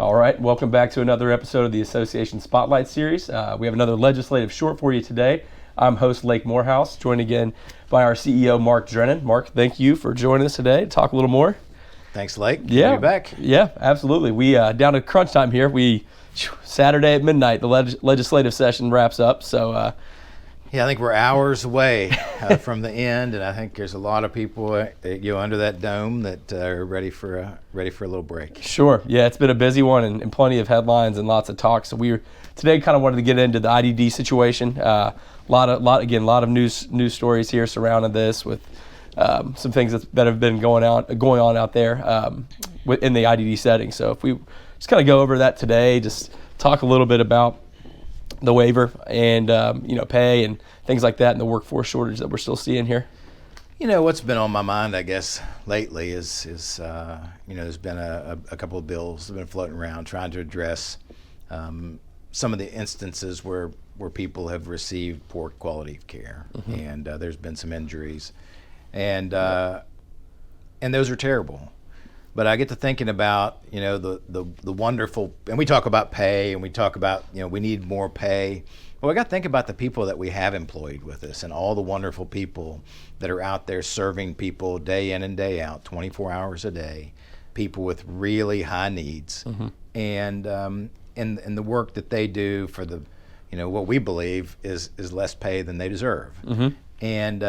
All right, welcome back to another episode of the Association Spotlight Series. We have another legislative short for you today. I'm host Lake Morehouse, joined again by our CEO, Mark Drennan. Mark, thank you for joining us today to talk a little more. Thanks, Lake. Yeah, Good to be back. Yeah, absolutely. We down to crunch time here. Saturday at midnight, the legislative session wraps up. So, I think we're hours away from the end, and I think there's a lot of people under that dome that are ready for a little break. Sure. Yeah, it's been a busy one and plenty of headlines and lots of talk. So today kind of wanted to get into the IDD situation. A lot of news stories here surrounding this with some things that have been going on out there in the IDD setting. So if we just kind of go over that today, just talk a little bit about the waiver and pay and things like that, and the workforce shortage that we're still seeing here. What's been on my mind, I guess, lately is there's been a couple of bills that have been floating around trying to address some of the instances where people have received poor quality of care, and there's been some injuries, and those are terrible. But I get to thinking about, the wonderful, and we talk about pay, and we talk about, we need more pay. But we got to think about the people that we have employed with us and all the wonderful people that are out there serving people day in and day out, 24 hours a day, people with really high needs, and the work that they do for the, what we believe is less pay than they deserve, and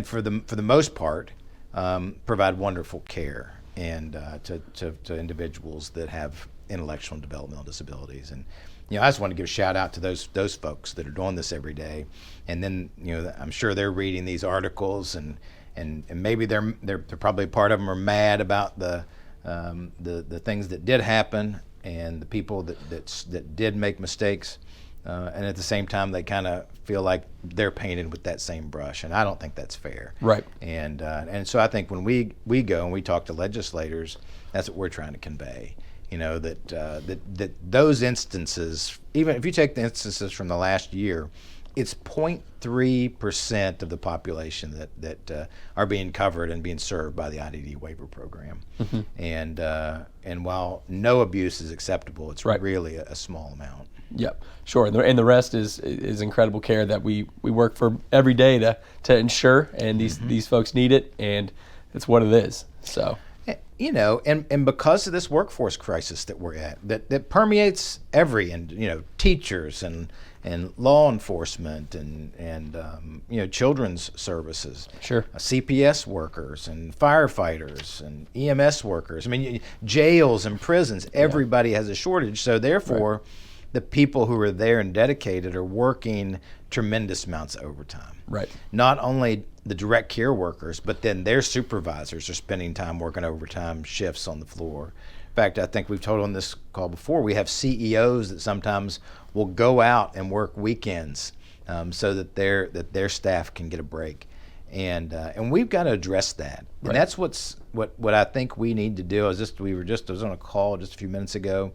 for the most part, provide wonderful care and to individuals that have intellectual and developmental disabilities. And I just want to give a shout out to those folks that are doing this every day. And then I'm sure they're reading these articles and maybe they're probably part of them are mad about the things that did happen and the people that did make mistakes. And at the same time, they kind of feel like they're painted with that same brush, and I don't think that's fair. Right. And so I think when we go and we talk to legislators, that's what we're trying to convey. That those instances, even if you take the instances from the last year, it's 0.3% of the population that are being covered and being served by the IDD waiver program. And while no abuse is acceptable, it's really a small amount. Yep, sure. And the rest is incredible care that we work for every day to ensure, and these folks need it, and it's what it is. So. And because of this workforce crisis that we're at, that permeates teachers and law enforcement and children's services, sure, CPS workers and firefighters and EMS workers. I mean, jails and prisons. Everybody has a shortage. So therefore, the people who are there and dedicated are working tremendous amounts of overtime. Right. Not only the direct care workers, but then their supervisors are spending time working overtime shifts on the floor. In fact, I think we've told on this call before, we have CEOs that sometimes will go out and work weekends so that their staff can get a break. And we've got to address that. Right. And that's what I think we need to do. I was on a call just a few minutes ago,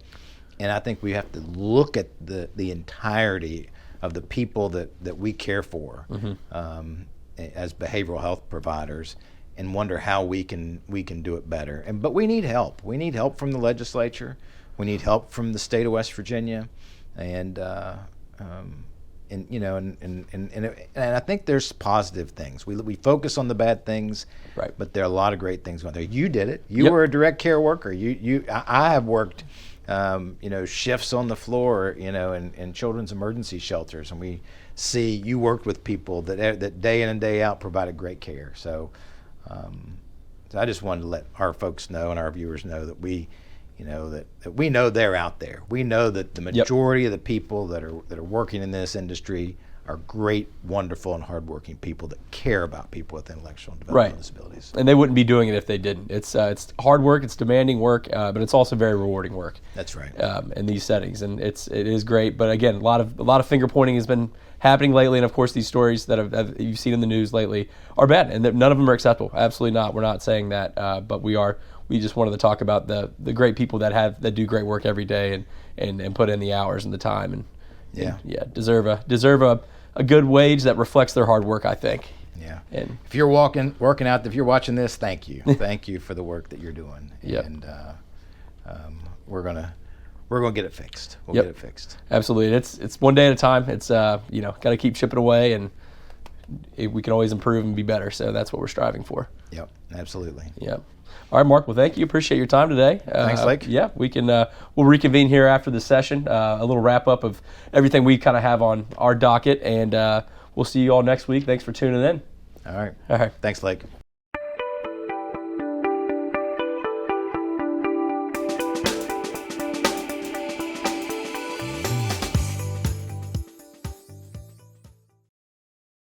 and I think we have to look at the entirety of the people that we care for as behavioral health providers, and wonder how we can do it better. But we need help. We need help from the legislature. We need help from the state of West Virginia, and I think there's positive things. We focus on the bad things, right? But there are a lot of great things going there. You did it. You were a direct care worker. I have worked. Shifts on the floor, in children's emergency shelters, and we see you worked with people that day in and day out provided great care. So I just wanted to let our folks know and our viewers know that we know they're out there. We know that the majority of the people that are working in this industry are great, wonderful, and hardworking people that care about people with intellectual and developmental disabilities. And they wouldn't be doing it if they didn't. It's hard work, it's demanding work, but it's also very rewarding work. That's right. In these settings, and it is great. But again, a lot of finger pointing has been happening lately, and of course these stories that you've seen in the news lately are bad, and none of them are acceptable. Absolutely not. We're not saying that, but we just wanted to talk about the great people that do great work every day and put in the hours and the time and deserve a good wage that reflects their hard work, I think. Yeah. And if you're working out, if you're watching this, thank you. Thank you for the work that you're doing. Yep. And we're we're going to get it fixed. We'll Yep. get it fixed. Absolutely. It's one day at a time. It's got to keep chipping away, and we can always improve and be better. So that's what we're striving for. Yep, absolutely. Yep. All right, Mark. Well, thank you. Appreciate your time today. Thanks, Blake. Yeah, we can. We'll reconvene here after the session. A little wrap up of everything we kind of have on our docket, and we'll see you all next week. Thanks for tuning in. All right. All right. Thanks, Blake.